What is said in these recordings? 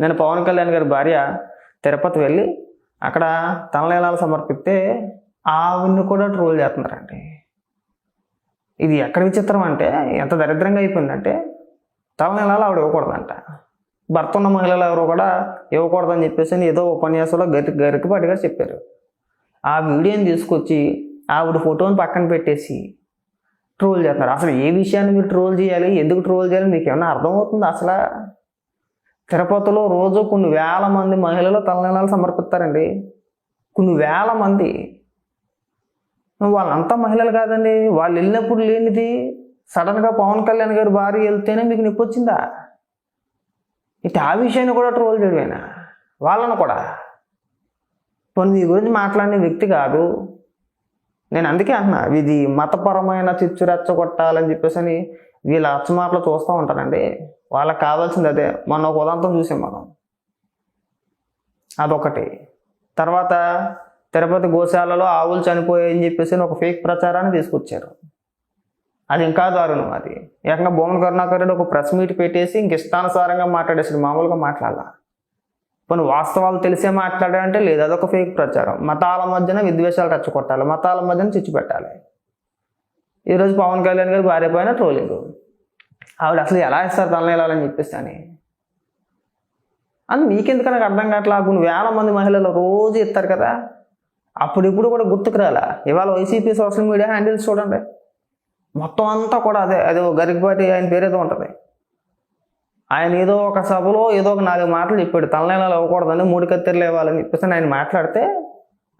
నేను పవన్ కళ్యాణ్ గారి భార్య తిరుపతి వెళ్ళి అక్కడ తలనీలాలు సమర్పిస్తే ఆవిడ్ని కూడా ట్రోల్ చేస్తున్నారండి. ఇది ఎక్కడ విచిత్రం అంటే ఎంత దరిద్రంగా అయిపోయిందంటే తలనీలాలు ఆవిడ ఇవ్వకూడదంట. భర్త ఉన్న మహిళలు ఎవరు కూడా ఇవ్వకూడదని చెప్పేసి ఏదో ఉపన్యాసంలో గరికపాటిగా చెప్పారు. ఆ వీడియోని తీసుకొచ్చి ఆవిడ ఫోటోని పక్కన పెట్టేసి ట్రోల్ చేస్తున్నారు. అసలు ఏ విషయాన్ని మీరు ట్రోల్ చేయాలి, ఎందుకు ట్రోల్ చేయాలి మీకు ఏమన్నా అర్థమవుతుంది? అసలు తిరుపతిలో రోజు కొన్ని వేల మంది మహిళలు తలనీలాలు సమర్పిస్తారండి. కొన్ని వేల మంది. వాళ్ళంతా మహిళలు కాదండి. వాళ్ళు వెళ్ళినప్పుడు లేనిది సడన్గా పవన్ కళ్యాణ్ గారి భార్య వెళ్తేనే మీకు నొప్పి వచ్చిందా? ఇటు ఆ విషయాన్ని కూడా ట్రోల్ చేయడమేనా? వాళ్ళను కూడా కొన్ని మీ గురించి మాట్లాడిన వ్యక్తి కాదు. నేను అందుకే అంటున్నా, ఇది మతపరమైన చిచ్చు రెచ్చగొట్టాలని చెప్పేసి అని వీళ్ళ అచ్చమాటలు చూస్తూ ఉంటానండి. వాళ్ళకి కావాల్సింది అదే. మొన్న ఒక ఉదాంతం చూసాం మనం. అదొకటి. తర్వాత తిరుపతి గోశాలలో ఆవులు చనిపోయాయని చెప్పేసి ఒక ఫేక్ ప్రచారాన్ని తీసుకొచ్చారు. అది ఇంకా దారుణం. అది ఏకంగా భూమన కరుణాకర్ రెడ్డి ఒక ప్రెస్ మీట్ పెట్టేసి ఇంక ఇష్టానుసారంగా మాట్లాడేసాడు. మామూలుగా మాట్లాడాల. కొన్ని వాస్తవాలు తెలిసే మాట్లాడాలంటే లేదు, అదొక ఫేక్ ప్రచారం. మతాల మధ్యన విద్వేషాలు రెచ్చగొట్టాలి, మతాల మధ్యన చిచ్చు పెట్టాలి. ఈరోజు పవన్ కళ్యాణ్ గారు భార్య పైన ట్రోలింగ్. ఆవిడ అసలు ఎలా ఇస్తారు తలనీలాలని చెప్పేసి అని. అది మీకెందుకు నాకు అర్థం కావట్లా. కొన్ని వేల మంది మహిళలు రోజు ఇస్తారు కదా, అప్పుడు ఇప్పుడు కూడా గుర్తుకు రాలా. ఇవాళ వైసీపీ సోషల్ మీడియా హ్యాండిల్స్ చూడండి, మొత్తం అంతా కూడా అదే గరికపాటి ఆయన పేరేదో ఉంటుంది. ఆయన ఏదో ఒక సభలో ఏదో ఒక 4 మాటలు చెప్పాడు. తలనీలాలు ఇవ్వకూడదని, 3 కత్తెరలు ఇవ్వాలని చెప్పేసి ఆయన మాట్లాడితే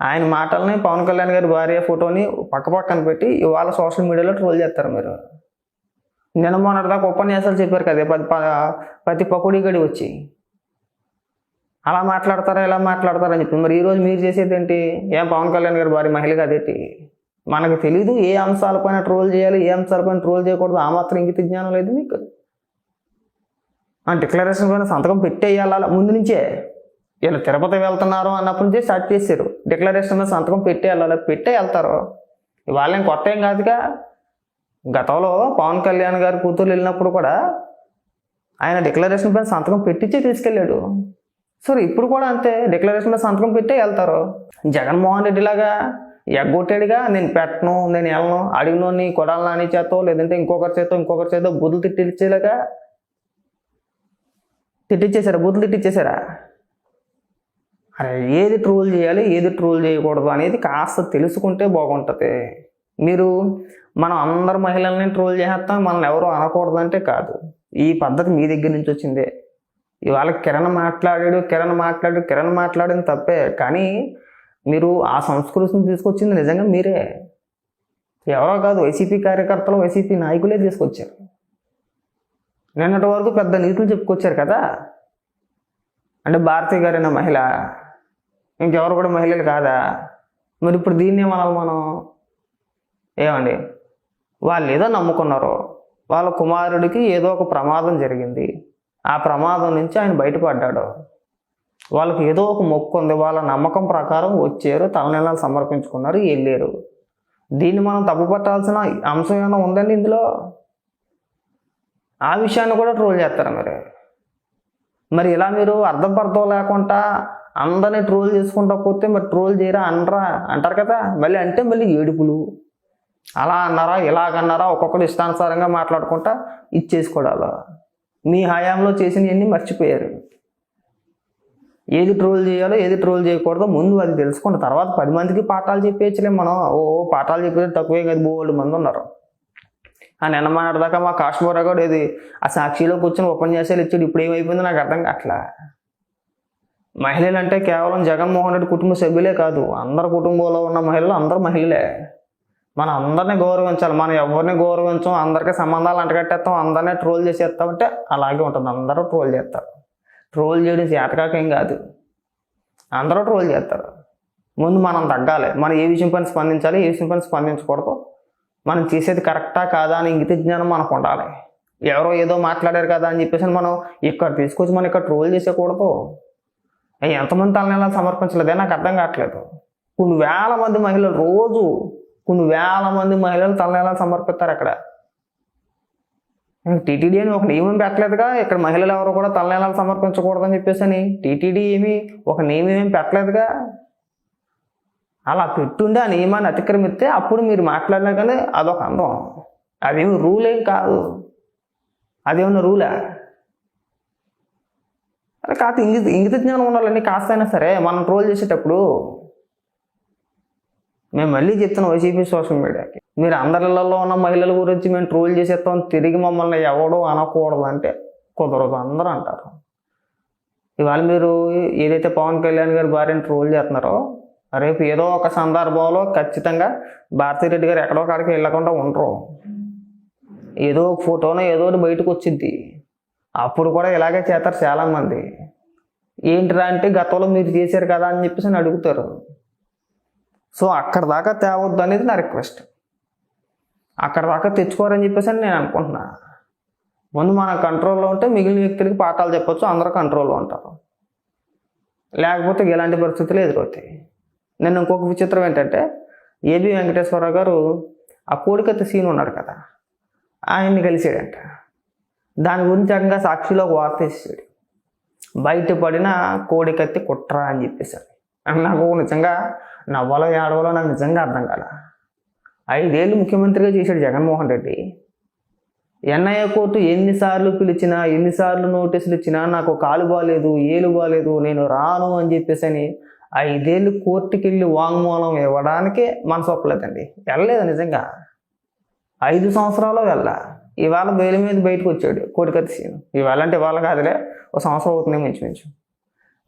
ఆయన మాటల్ని పవన్ కళ్యాణ్ గారి భార్య ఫోటోని పక్కన పెట్టి ఇవాళ సోషల్ మీడియాలో ట్రోల్ చేస్తారు మీరు. నిన్న మొన్నటిదాకా ఉపన్యాసాలు చెప్పారు కదా ప్రతి పకోడీ గడి వచ్చి అలా మాట్లాడతారా ఇలా మాట్లాడతారని చెప్పి. మరి ఈరోజు మీరు చేసేది ఏంటి? ఏం పవన్ కళ్యాణ్ గారి భార్య మహిళ కాదేంటి? మనకు తెలీదు ఏ అంశాలపైన ట్రోల్ చేయాలి, ఏ అంశాలపైన ట్రోల్ చేయకూడదు. ఆ మాత్రం ఇంగిత జ్ఞానం లేదు మీకు. ఆ డిక్లరేషన్ పైన సంతకం పెట్టేయాల ముందు నుంచే. వీళ్ళు తిరుపతి వెళ్తున్నారు అన్నప్పటి నుంచే స్టార్ట్ చేశారు. డిక్లరేషన్ మీద సంతకం పెట్టేయాలి, పెట్టే వెళ్తారు. ఇవాళ ఏం కొత్త ఏం కాదుగా. గతంలో పవన్ కళ్యాణ్ గారి కూతురు వెళ్ళినప్పుడు కూడా ఆయన డిక్లరేషన్ పైన సంతకం పెట్టించే తీసుకెళ్ళాడు. సరే ఇప్పుడు కూడా అంతే, డిక్లరేషన్ మీద సంతకం పెట్టే వెళ్తారు. జగన్మోహన్ రెడ్డి లాగా ఎగ్గొట్టాడుగా, నేను పెట్టను, నేను వెళ్ళను, అడిగినోని కొడాలి నాని చేతో లేదంటే ఇంకొకరి చేతో బుద్ధులు తిట్టించేసారా, బూతులు తిట్టించేసారా? అరే ఏది ట్రోల్ చేయాలి, ఏది ట్రోల్ చేయకూడదు అనేది కాస్త తెలుసుకుంటే బాగుంటుంది. మీరు మనం అందరు మహిళల్ని ట్రోల్ చేసేస్తాం, మనల్ని ఎవరు అనకూడదు అంటే కాదు. ఈ పద్ధతి మీ దగ్గర నుంచి వచ్చిందే. ఇవాళ కిరణ్ మాట్లాడింది తప్పే, కానీ మీరు ఆ సంస్కృతిని తీసుకొచ్చింది నిజంగా మీరే. ఎవరో కాదు, వైసీపీ కార్యకర్తలు, వైసీపీ నాయకులే తీసుకొచ్చారు. నిన్నటి వరకు పెద్ద నీతులు చెప్పుకొచ్చారు కదా. అంటే భారతీయ గారైన మహిళ, ఇంకెవరు కూడా మహిళలు కాదా? మరి ఇప్పుడు దీన్ని ఏమనాలి మనం? ఏమండి, వాళ్ళు ఏదో నమ్ముకున్నారు, వాళ్ళ కుమారుడికి ఏదో ఒక ప్రమాదం జరిగింది, ఆ ప్రమాదం నుంచి ఆయన బయటపడ్డాడు, వాళ్ళకి ఏదో ఒక మొక్కు ఉంది, వాళ్ళ నమ్మకం ప్రకారం వచ్చారు, తలనీలాలు సమర్పించుకున్నారు, వెళ్ళారు. దీన్ని మనం తప్పుపట్టాల్సిన అంశం ఏమైనా ఉందండి ఇందులో? ఆ విషయాన్ని కూడా ట్రోల్ చేస్తారా మరి ఇలా మీరు అర్థం లేకుండా అందరినీ ట్రోల్ చేసుకుంటా పోతే మరి ట్రోల్ చేయరా అంటారు కదా. మళ్ళీ ఏడుపులు, అలా అన్నారా ఇలాగన్నారా, ఒక్కొక్కరు ఇష్టానుసారంగా మాట్లాడుకుంటా ఇచ్చేసుకోవడాలా. మీ హయాంలో చేసినవన్నీ మర్చిపోయారు. ఏది ట్రోల్ చేయాలో ఏది ట్రోల్ చేయకూడదో ముందు అది తెలుసుకుంటే తర్వాత 10 మందికి పాఠాలు చెప్పేయచ్చులే మనం. పాఠాలు చెప్పేది తక్కువే కదా, బోల్డ్ మంది ఉన్నారు. నిన్న మాట్లాడదాకా మా కాశ్మీరా కూడా ఇది ఆ సాక్షిలో కూర్చొని ఉపన్యాసాలు ఇచ్చాడు. ఇప్పుడు ఏమైపోయిందో నాకు అర్థం కావట్లా. మహిళలు అంటే కేవలం జగన్మోహన్ రెడ్డి కుటుంబ సభ్యులే కాదు, అందరి కుటుంబంలో ఉన్న మహిళలు అందరూ మహిళలే. మనం అందరినీ గౌరవించాలి. మనం ఎవరిని గౌరవించాం, అందరికీ సంబంధాలు అంటగట్టేస్తాం, అందరినీ ట్రోల్ చేసేస్తామంటే అలాగే ఉంటుంది. అందరూ ట్రోల్ చేస్తారు. ట్రోల్ చేయడం చేతకాక ఏం కాదు, అందరూ ట్రోల్ చేస్తారు. ముందు మనం తగ్గాలి. మనం ఏ విషయం పైన స్పందించాలి, ఏ విషయం పైన స్పందించకూడదు, మనం చేసేది కరెక్టా కాదా అని ఇంగిత జ్ఞానం మనకు ఉండాలి. ఎవరో ఏదో మాట్లాడారు కదా అని చెప్పేసి మనం ఇక్కడ తీసుకొచ్చి మనం ఇక్కడ ట్రోల్ చేసేకూడదు. ఎంతమంది తలనీలాలు సమర్పించలేదే నాకు అర్థం కావట్లేదు. కొన్ని వేల మంది మహిళలు తలనీలాలు సమర్పిస్తారు అక్కడ. టీటీడీ అని ఒక నియమం పెట్టలేదుగా, ఇక్కడ మహిళలు ఎవరు కూడా తలనీలాలు సమర్పించకూడదని చెప్పేసి అని టీటీడీ ఏమి ఒక నియమం ఏమి పెట్టలేదుగా. అలా పెట్టుండి ఆ నియమాన్ని అతిక్రమిస్తే అప్పుడు మీరు మాట్లాడినా కానీ అదొక అందం. అదేమి రూల్ ఏం కాదు, అదేమన్నా రూలా? అరే కాదు, ఇంగిత జ్ఞానం ఉండాలండి కాస్త అయినా సరే మనం ట్రోల్ చేసేటప్పుడు. మేము మళ్ళీ చెప్తున్నాం వైసీపీ సోషల్ మీడియాకి, మీరు అందరిలో ఉన్న మహిళల గురించి మేము ట్రోల్ చేసేస్తాం, తిరిగి మమ్మల్ని ఎవడో అనకూడదు అంటే కుదరదు, అందరూ అంటారు. ఇవాళ మీరు ఏదైతే పవన్ కళ్యాణ్ గారి భార్యను ట్రోల్ చేస్తున్నారో, రేపు ఏదో ఒక సందర్భంలో ఖచ్చితంగా భారతిరెడ్డి గారు ఎక్కడో కాడికి వెళ్ళకుండా ఉండరు. ఏదో ఒక ఫోటోనో ఏదో ఒకటి బయటకు వచ్చింది, అప్పుడు కూడా ఇలాగే చేస్తారు చాలామంది. ఏంటిరా అంటే గతంలో మీరు చేశారు కదా అని చెప్పేసి అని అడుగుతారు. సో అక్కడ దాకా తేవద్దు అనేది నా రిక్వెస్ట్. అక్కడ దాకా తెచ్చుకోరని చెప్పేసి అని నేను అనుకుంటున్నా. ముందు మన కంట్రోల్లో ఉంటే మిగిలిన వ్యక్తులకి పాఠాలు చెప్పొచ్చు, అందరూ కంట్రోల్లో ఉంటారు. లేకపోతే ఇలాంటి పరిస్థితులు ఎదురవుతాయి. నేను ఇంకొక విచిత్రం ఏంటంటే, ఏబి వెంకటేశ్వరరావు గారు ఆ కోడికత్తి సీన్ ఉన్నాడు కదా, ఆయన్ని కలిసాడంట. దాని గురించి ఏకంగా సాక్షిలో ఒక వార్త వేసాడు, బయటపడిన కోడికత్తి కుట్ర అని చెప్పేసాడు. నాకు నిజంగా నవ్వాలో ఏడవాలో నాకు నిజంగా అర్థం కాల. 5 ఏళ్ళు ముఖ్యమంత్రిగా చేశాడు జగన్మోహన్ రెడ్డి. ఎన్ఐఏ కోర్టు ఎన్నిసార్లు పిలిచినా, ఎన్నిసార్లు నోటీసులు ఇచ్చినా నాకు కాలు బాగాలేదు, ఏలు బాగాలేదు, నేను రాను అని చెప్పేసి అని 5 ఏళ్ళు కోర్టుకి వెళ్ళి వాంగ్మూలం ఇవ్వడానికే మనసు ఒప్పలేదండి. వెళ్ళలేదు నిజంగా. 5 సంవత్సరాలు ఇవాళ బెయిల్ మీద బయటకు వచ్చాడు కోడికత్తి సీను. ఇవాళ అంటే ఇవాళ కాదులే, ఒక సంవత్సరం అవుతుంది మించుమించు.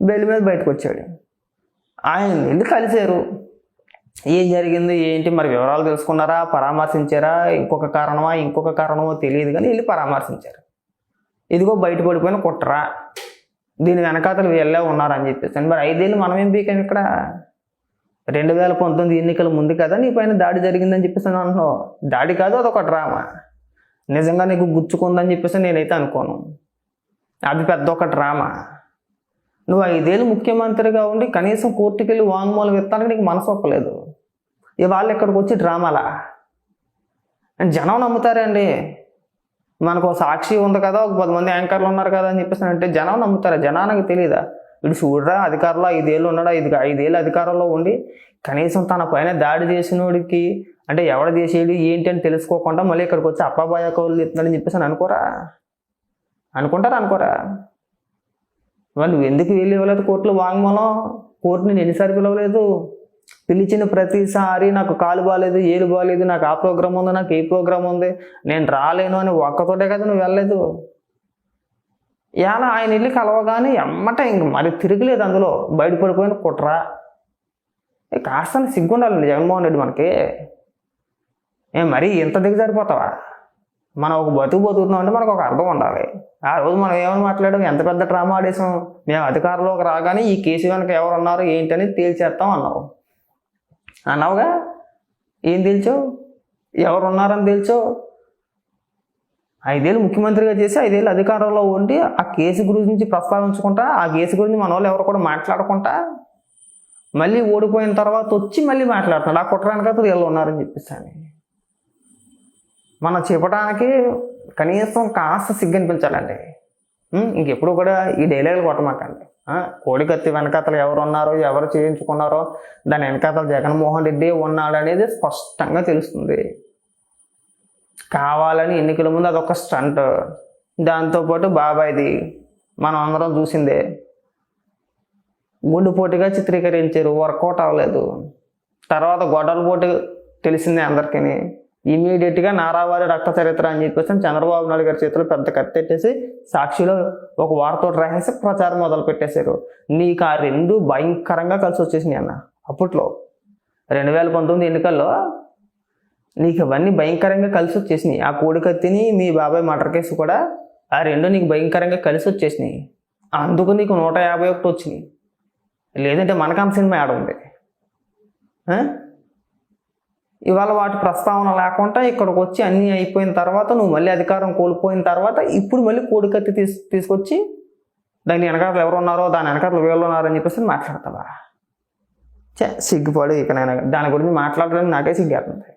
బెయిల్ మీద బయటకు వచ్చాడు. ఆయన వెళ్ళి కలిశారు. ఏం జరిగింది ఏంటి మరి వివరాలు తెలుసుకున్నారా, పరామర్శించారా, ఇంకొక కారణమో తెలియదు కానీ వెళ్ళి పరామర్శించారు. ఇదిగో బయటపడిపోయిన కుట్రా, దీని వెనకాతలు వీళ్ళే ఉన్నారని చెప్పేసి. మరి 5 ఏళ్ళు మనం ఏం పీకాం ఇక్కడ? 2019 ఎన్నికల ముందు కదా నీ పైన దాడి జరిగిందని చెప్పేసి అంటున్నావు. దాడి కాదు, అదొక డ్రామా. నిజంగా నీకు గుచ్చుకుందని చెప్పేసి నేనైతే అనుకోను. అది పెద్ద ఒక డ్రామా. నువ్వు 5 ఏళ్ళు ముఖ్యమంత్రిగా ఉండి కనీసం కోర్టుకి వెళ్ళి వాంగ్మూలం ఇస్తానికి నీకు మనసు ఒప్పలేదు. ఇవాళ ఇక్కడికి వచ్చి డ్రామాలా? జనం నమ్ముతారండి. మనకు సాక్షి ఉంది కదా, ఒక 10 మంది యాంకర్లు ఉన్నారు కదా అని చెప్పేసి అంటే జనం నమ్ముతారా? జనానికి తెలియదా? వీడు చూడరా అధికారంలో 5 ఏళ్ళు ఉన్నాడు, 5 ఏళ్ళు అధికారంలో ఉండి కనీసం తన పైన దాడి చేసినోడికి అంటే ఎవడ చేసేది ఏంటి అని తెలుసుకోకుండా మళ్ళీ ఇక్కడికి వచ్చి అప్పాబాయ కౌలు ఇస్తున్నాడని చెప్పేసి అని అనుకుంటారా? వాళ్ళు ఎందుకు వెళ్ళి ఇవ్వలేదు కోర్టులో వాంగ్మూలం? కోర్టు నేను ఎన్నిసార్లు పిలవలేదు? పిలిచిన ప్రతిసారి నాకు కాలు బాగాలేదు, ఏలు బాగాలేదు, నాకు ఆ ప్రోగ్రామ్ ఉంది, నాకు ఈ ప్రోగ్రామ్ ఉంది, నేను రాలేను అని ఒక్కతోటే కదా నువ్వు వెళ్ళలేదు. ఇలా ఆయన వెళ్ళి కలవగానే ఎమ్మట ఇంక మరి తిరగలేదు, అందులో బయటపడిపోయిన కుట్ర. కాస్త సిగ్గుండాలండి జగన్మోహన్ రెడ్డి మనకి. మరీ ఇంత దిగజారిపోతావా? మనం ఒక బతుకుతున్నాం అంటే మనకు ఒక అర్థం ఉండాలి. ఆ రోజు మనం ఏమని మాట్లాడాం, ఎంత పెద్ద డ్రామా ఆడేసాం. మేము అధికారంలోకి రాగానే ఈ కేసు వెనక ఎవరున్నారు ఏంటని తేల్చేస్తాం అన్నావుగా. ఏం తేల్చావు? ఎవరున్నారని తేల్చావు? 5 ఏళ్ళు ముఖ్యమంత్రిగా చేసి 5 ఏళ్ళు అధికారంలో ఉండి ఆ కేసు గురించి ప్రస్తావించుకుంటా, ఆ కేసు గురించి మన వాళ్ళు ఎవరు కూడా మాట్లాడకుండా మళ్ళీ ఓడిపోయిన తర్వాత వచ్చి మళ్ళీ మాట్లాడుతున్నాడు ఆ కుట్ర వెనక వీళ్ళు ఉన్నారని చెప్పేసి. మనం చెప్పడానికి కనీసం కాస్త సిగ్గనిపించాలండి. ఇంకెప్పుడు కూడా ఈ డైలాగులు కొట్టమాకండి. కోడికత్తి వెనకాతలు ఎవరు ఉన్నారో, ఎవరు చేయించుకున్నారో, దాని వెనకాతలు జగన్మోహన్ రెడ్డి ఉన్నాడు అనేది స్పష్టంగా తెలుస్తుంది. కావాలని ఎన్నికల ముందు అదొక స్టంట్. దాంతోపాటు బాబాయ్ది మనం అందరం చూసిందే, గుండెపోటుగా చిత్రీకరించారు, వర్కౌట్ అవ్వలేదు. తర్వాత గొడవల పోటు తెలిసిందే అందరికీ. ఇమీడియట్గా నారావారి రక్త చరిత్ర అని చెప్పేసి చంద్రబాబు నాయుడు గారి చేతిలో పెద్ద కత్తెట్టేసి సాక్షిలో ఒక వార్త రాసేసి ప్రచారం మొదలు పెట్టేశారు. నీకు ఆ 2 భయంకరంగా కలిసి వచ్చేసినాయి అన్న. అప్పట్లో 2019 ఎన్నికల్లో నీకు అవన్నీ భయంకరంగా కలిసి వచ్చేసినాయి. ఆ కోడికత్తిని, మీ బాబాయ్ మర్డర్ కేసు కూడా ఆ 2 నీకు భయంకరంగా కలిసి వచ్చేసినాయి. అందుకు నీకు 151 వచ్చినాయి. లేదంటే మనకాం సినిమా ఆడ ఉంది. ఇవాళ వాటి ప్రస్తావన లేకుండా ఇక్కడికి వచ్చి అన్నీ అయిపోయిన తర్వాత నువ్వు మళ్ళీ అధికారం కోల్పోయిన తర్వాత ఇప్పుడు మళ్ళీ కోడికత్తి తీసుకొచ్చి దాని వెనకాతలు ఎవరు ఉన్నారో, దాని వెనకాతలు వీళ్ళు ఉన్నారని చెప్పేసి మాట్లాడతావా? సిగ్గుపడు. ఇక నేను దాని గురించి మాట్లాడడానికి నాకే సిగ్గేస్తుంది.